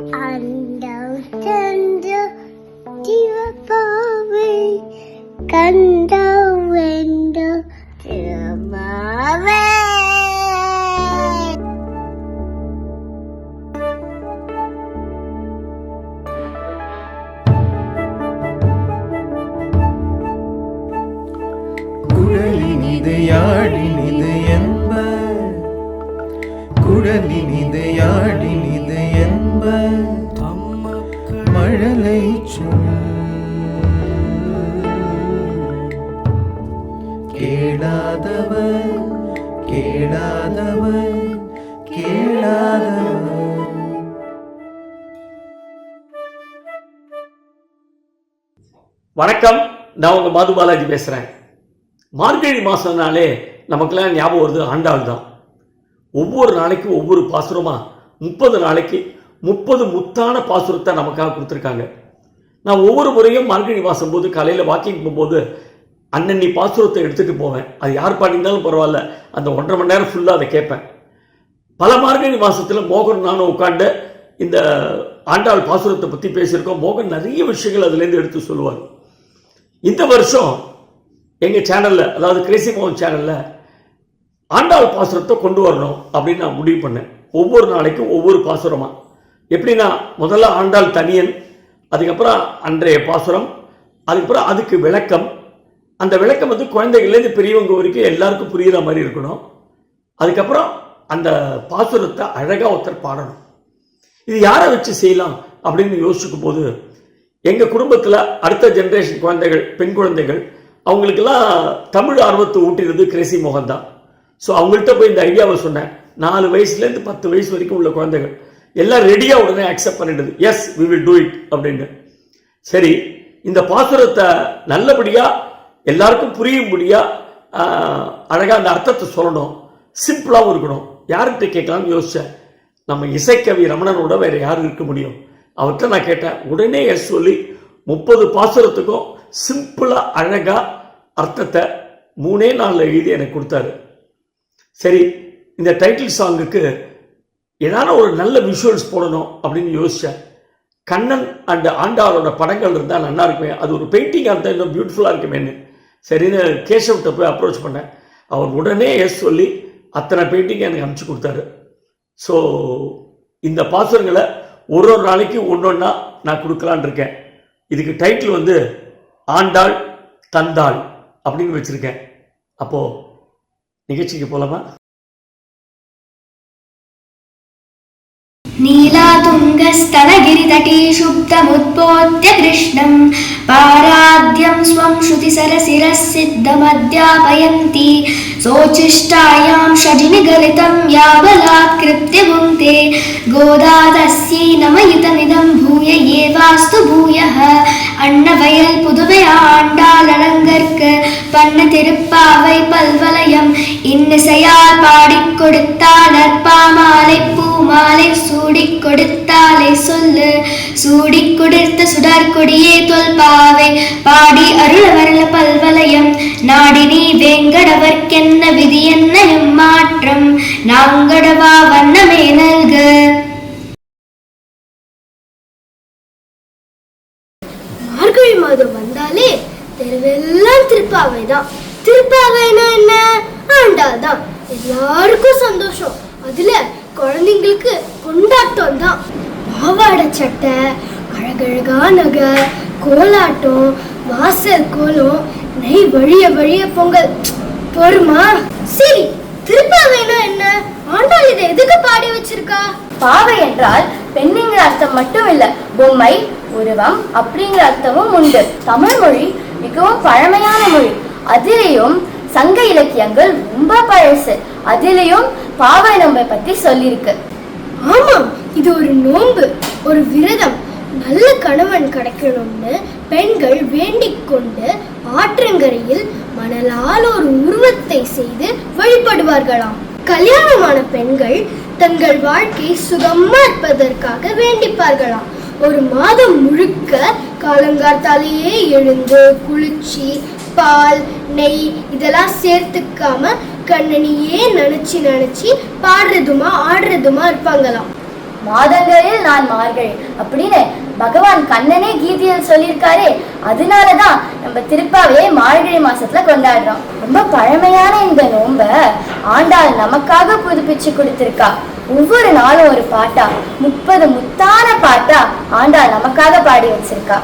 அண்டம் தந்த சிவபாவை கண்டம் வென்ற திருமாவே. குழலினிது யாழினிது என்ப, குழலினிது யாழினிது என்ப, மழலை சொல் கேளாதவர் கேளாதவர் கேளாதவர். வணக்கம், நான் உங்க மது பாலாஜி பேசுறேன். மார்கழி மாசம்னாலே நமக்கெல்லாம் ஞாபகம் வருது ஆண்டாள் தான். ஒவ்வொரு நாளைக்கு ஒவ்வொரு பாசுரமா 30 நாளைக்கு 30 முத்தான பாசுரத்தை நமக்காக கொடுத்துருக்காங்க. நான் ஒவ்வொரு முறையும் மார்கழி மாசம் போது காலையில் வாக்கிங் போகும்போது அன்னன்னி பாசுரத்தை எடுத்துகிட்டு போவேன். அது யார் பாடினாலும் பரவாயில்ல, அந்த 1.5 மணி நேரம் ஃபுல்லாக அதை கேட்பேன். பல மார்கழி மாதத்தில் மோகன் நானும் உட்காந்து இந்த ஆண்டாள் பாசுரத்தை பற்றி பேசியிருக்கோம். மோகன் நிறைய விஷயங்கள் அதுலேருந்து எடுத்து சொல்லுவார். இந்த வருஷம் எங்கள் சேனலில், அதாவது கிரேசி மோகன் சேனலில் ஆண்டாள் பாசுரத்தை கொண்டு வரணும் அப்படின்னு நான் முடிவு பண்ணேன். ஒவ்வொரு நாளைக்கும் ஒவ்வொரு பாசுரமாக. எப்படின்னா, முதல்ல ஆண்டாள் தனியன், அதுக்கப்புறம் அன்றைய பாசுரம், அதுக்கப்புறம் அதுக்கு விளக்கம். அந்த விளக்கம் வந்து குழந்தைகள்லேருந்து பெரியவங்க வரைக்கும் எல்லாருக்கும் புரிகிற மாதிரி இருக்கணும். அதுக்கப்புறம் அந்த பாசுரத்தை அழகாக ஒருத்தர் பாடணும். இது யாரை வச்சு செய்யலாம் அப்படின்னு யோசிச்சுக்கும் போது, எங்கள் குடும்பத்தில் அடுத்த ஜென்ரேஷன் குழந்தைகள், பெண் குழந்தைகள், அவங்களுக்கெல்லாம் தமிழ் ஆர்வத்தை ஊட்டினது கிரேசி மோகன் தான். ஸோ அவங்கள்ட்ட போய் இந்த ஐடியாவை சொன்னேன். 4 வயசுலேருந்து 10 வயசு வரைக்கும் உள்ள குழந்தைகள் எல்லாம் ரெடியாக உடனே அக்செப்ட் பண்ணிடுது. Yes, we will do it அப்படின்னு. சரி, இந்த பாசுரத்தை நல்லபடியாக எல்லாருக்கும் புரியும்படியாக அழகாக அந்த அர்த்தத்தை சொல்லணும், சிம்பிளாகவும் இருக்கணும். யார்கிட்ட கேட்கலாம்னு யோசித்தேன். நம்ம இசைக்கவி ரமணனோட வேறு யார் இருக்க முடியும்? அவர்கிட்ட நான் கேட்டேன். உடனே எஸ் சொல்லி 30 பாசுரத்துக்கும் சிம்பிளாக அழகாக அர்த்தத்தை 3 நாளில் எழுதி எனக்கு கொடுத்தாரு. சரி, இந்த டைட்டில் சாங்குக்கு ஏதாவது ஒரு நல்ல விஷுவல்ஸ் போடணும் அப்படின்னு யோசித்தேன். கண்ணன் அண்ட் ஆண்டாளோட படங்கள் இருந்தால் நல்லா இருக்குமே, அது ஒரு பெயிண்டிங்காக இருந்தால் இன்னும் பியூட்டிஃபுல்லாக இருக்குமேன்னு சரின்னு கேசவ்கிட்ட போய் அப்ரோச் பண்ணேன். அவர் உடனே எஸ் சொல்லி அத்தனை பெயிண்டிங்கை எனக்கு அனுப்பிச்சி கொடுத்தாரு. ஸோ இந்த பாசுரங்களை ஒரு நாளைக்கு ஒன்றா நான் கொடுக்கலான் இருக்கேன். இதுக்கு டைட்டில் வந்து ஆண்டாள் தந்தாள் அப்படின்னு வச்சுருக்கேன். அப்போது நிகழ்ச்சிக்கு போலாமா? नीलातुङ्गस्तनगिरितटे शुप्तमुत्पोत्य कृष्णं पाराद्यं स्वं श्रुतिसरसिरःसिद्धमध्यापयन्ति सोचिष्टायां षजिनिगलितं यावलात्कृत्य भुङ्क्ते गोदा तस्यै नमयुतमिदं भूय एवास्तु भूयः அன்னவயல் புதுவை ஆண்டாள் அலங்கற்கு பண்ண திருப்பாவை பல்வலயம் இன்னிசையால் பாடிக் கொடுத்தாள் நற்பாமாலை பூமாலை சூடிக் கொடுத்தாலை சொல்லு சூடிக் கொடுத்த சுடற்கொடியே தொல்பாவை பாடி அருள வரல பல்வலயம் நாடினி வேங்கடவர்க்கென்ன விதி என்ன எம்மாற்றம் நாங்கடவா வண்ணமே நல்கு. மார்கழி மாதம் வந்தாலே தெருவெல்லாம் திருப்பாவை தான். திருப்பாவைனா என்ன? ஆண்டாள் தான். எல்லாருக்கும் சந்தோஷம். அதுல குழந்தைங்களுக்கு கொண்டாட்டம் தான். பாவாடை சட்டை, அழகழகா நகை, கோலாட்டம், வாசல் கோலம், நெய் வழிய வழிய பொங்கல். பொறுமா? சரி, திருப்பாவைனா என்ன? ஆண்டாள் இதை எதுக்கு பாடி வச்சிருக்கா? பாவை என்றால் பெண்ணுங்கிற அர்த்தம் மட்டும் இல்ல, பொம்மை, உருவம் அப்படிங்கிற அர்த்தமும் உண்டு. தமிழ் மொழி மிகவும் பழமையான மொழி. அதிலேயும் சங்க இலக்கியங்கள் ரொம்ப பழசு. அதிலேயும் பாவை நோன்பை பத்தி சொல்லியிருக்கு. ஆமாம், இது ஒரு நோன்பு, ஒரு விரதம். நல்ல கணவன் கிடைக்கணும்னு பெண்கள் வேண்டிக் கொண்டு ஆற்றங்கரையில் மணலால் ஒரு உருவத்தை செய்து வழிபடுவார்களாம். கல்யாணமான பெண்கள் தங்கள் வாழ்க்கை சுகமா இருப்பதற்காக வேண்டிப்பார்களாம். ஒரு மாதம் முழுக்க காலங்காத்தாலேயே எழுந்து குளிச்சு பால் நெய் இதெல்லாம் சேர்த்துக்காம கண்ணனியே நினைச்சு நினைச்சு பாடுறதுமா ஆடுறதுமா இருப்பாங்களாம். மாதங்களில் நான் மார்கழி அப்படின்னு பகவான் கண்ணனே கீதையில் சொல்லியிருக்காரு. அதனாலதான் நம்ம திருப்பாவையே மார்கழி மாசத்துல கொண்டாடுறோம். ரொம்ப பழமையான இந்த நோம்ப ஆண்டாள் நமக்காக புதுப்பிச்சு கொடுத்திருக்கா. ஒவ்வொரு நாளும் ஒரு பாட்டா, 30 முத்தான பாட்டா ஆண்டாள் நமக்காக பாடி வச்சிருக்கா.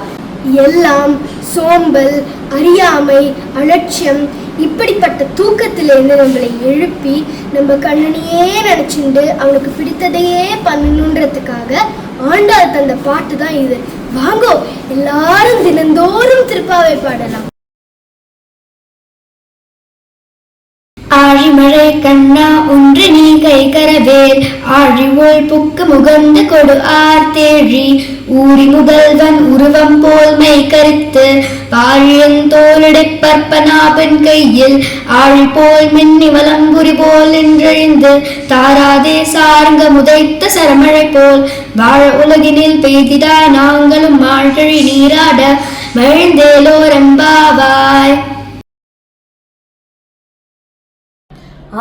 எல்லாம் சோம்பல், அறியாமை, அலட்சியம் இப்படிப்பட்ட தூக்கத்திலிருந்து நம்மளை எழுப்பி நம்ம கண்ணனையே நினைச்சுண்டு அவனுக்கு பிடித்ததையே பண்ணணுன்றதுக்காக ஆண்டாள் தந்த பாட்டு தான் இது. வாங்கோ எல்லாரும் தினந்தோறும் திருப்பாவை பாடலாம். ஆழிமழை கண்ணா ஒன்று நீ கை கரவேல் ஆழிவோள் புக்கு முகந்து கொடு ஆர்த்தேழி ஊரி முதல்வன் உருவம் போல் மை கருத்து பாழியன் தோளிடை பற்பனாபன் கையில் ஆழி போல் மின்னி வலம்புரி போல் என்றெழுந்து தாராதே சார்ங்க முதைத்த சரமழை போல் வாழ உலகினில் பெய்திடா நாங்களும் மாழ்கழி நீராட மகிழ்ந்தேலோரெம்பாவாய்.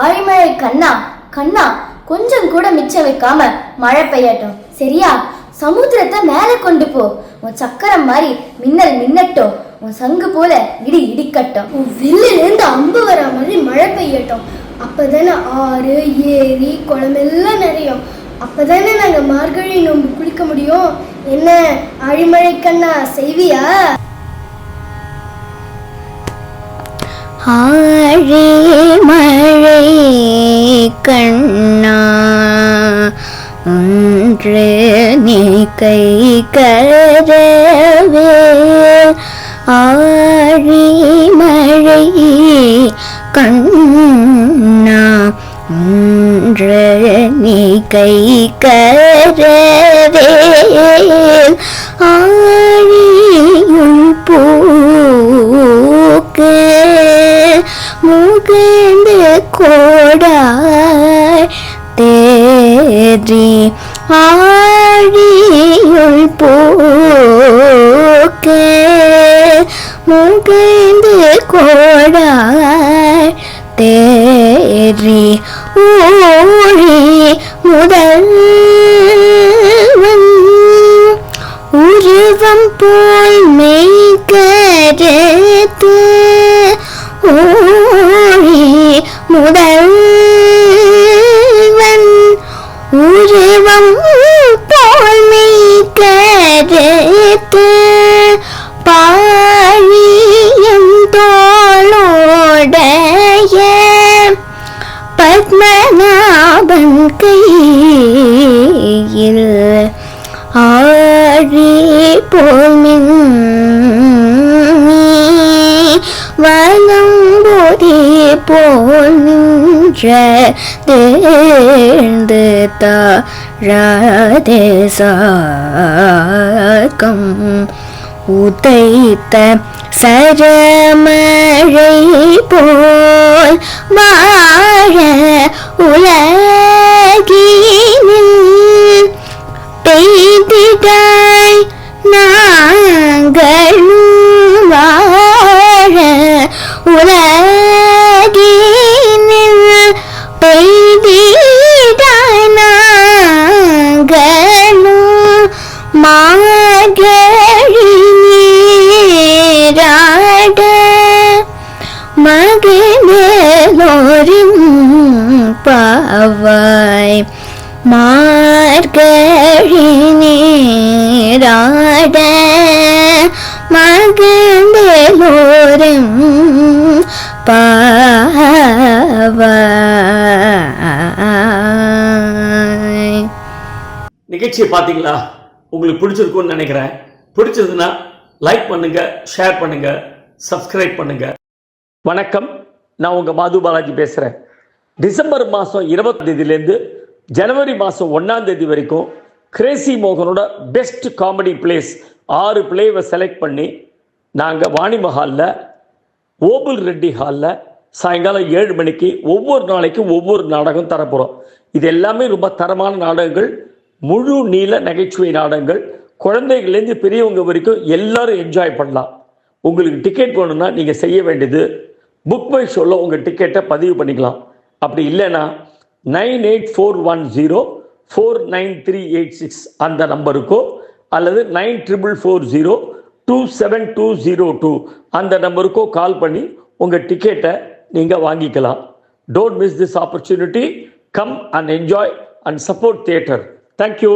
ஆழிமழை கண்ணா கண்ணா கொஞ்சம் கூட மிச்சம் வைக்காம மழை பெய்யட்டும், சரியா? சமுத்திரத்தை மேலே கொண்டு போ. உன் சக்கரம் மாதிரி மின்னல் மின்னட்டும், உன் சங்கு போல இடி இடிக்கட்டும். உன் வில்லிலிருந்து அம்பு வரா மாதிரி மழை பெய்யட்டும். அப்பதானே ஆறு, ஏரி, குளம் எல்லாம் நிறையும். அப்பதானே நாங்க மார்கழி நோம்பு குளிக்க முடியும். என்ன ஆழிமழை கண்ணா, செய்வியா? ஆழிமழை கண்ணா ஒன்று நீ கை கரவேல் ஆழிமழை கண்ணா ஒன்று நீ கை கரவேல் ஆழியுள் பூக்கு முகந்து கோடாய் தேரி ஆழியுள் பூக்கு முகந்து கோடாய் தேரி ஊழி முதல்வன் உருவம் போல் மெய்கருத்து ஊழி முதல்வன் உருவம் போல் மெய்கருத்து பாழியம் தோளோடைய பத்மநாபன் கையில் ஆழி போல் வலம்புரி போல் நின்ற தேர்ந்து தாழாதே சார்க்கம் உதைத்த சரமழை போல் வாழ உலகினில் பெய்திடாய் நாங்களும் வாழ உலகினில் பெய்திடாய் நாங்களும் மார்கழி நீராட மகிழ்ந்தோரின் பாவாய் மார்கழி நீராட மகிழ்ந்தோரின் பாவாய். நிகழ்ச்சியை பார்த்தீங்களா? உங்களுக்கு பிடிச்சிருக்கும்னு நினைக்கிறேன். பிடிச்சதுன்னா லைக் பண்ணுங்க, ஷேர் பண்ணுங்க, சப்ஸ்கிரைப் பண்ணுங்க. வணக்கம், நான் உங்க மாது பாலாஜி பேசுறேன். டிசம்பர் மாதம் 20 தேதியிலேருந்து ஜனவரி மாதம் 1ஆம் தேதி வரைக்கும் கிரேசி மோகனோட பெஸ்ட் காமெடி பிளேஸ் 6 பிளேவை செலக்ட் பண்ணி நாங்கள் வாணி மஹாலில் ஓபுல் ரெட்டி ஹாலில் சாயங்காலம் 7 மணிக்கு ஒவ்வொரு நாளைக்கும் ஒவ்வொரு நாடகம் தரப்போகிறோம். இது எல்லாமே ரொம்ப தரமான நாடகங்கள், முழு நீள நகைச்சுவை நாடகங்கள். குழந்தைகள்லேருந்து பெரியவங்க வரைக்கும் எல்லாரும் என்ஜாய் பண்ணலாம். உங்களுக்கு டிக்கெட் வேணும்னா நீங்கள் செய்ய வேண்டியது புக் மை ஷோவில் உங்கள் டிக்கெட்டை பதிவு பண்ணிக்கலாம். அப்படி இல்லைன்னா 98410 49386 அந்த நம்பருக்கோ அல்லது 9440272202 அந்த நம்பருக்கோ கால் பண்ணி உங்கள் டிக்கெட்டை நீங்கள் வாங்கிக்கலாம். Don't miss this opportunity. Come and enjoy and support theatre. Thank you.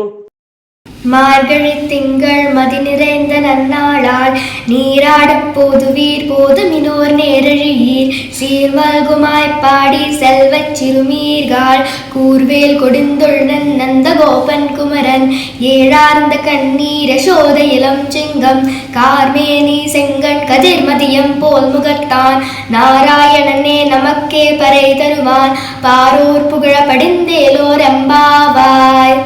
மார்கழி திங்கள் மதி நிறைந்த நன்னாளால் நீராடப் போதுவீர் போதுமினோர் நேரழியீர் சீர்மல்குமாய் பாடி செல்வச் சிறுமீர்கால் கூர்வேல் கொடுந்தொழுநன் நந்த கோபன் குமரன் ஏழார்ந்த கண்ணீர சோத இளம் சிங்கம் கார்மேனி செங்கண் கதிர்மதியம் போல் முகத்தான் நாராயணனே நமக்கே பறை தருவான் பாரோர் புகழ படிந்தேலோர் எம்பாவாய்.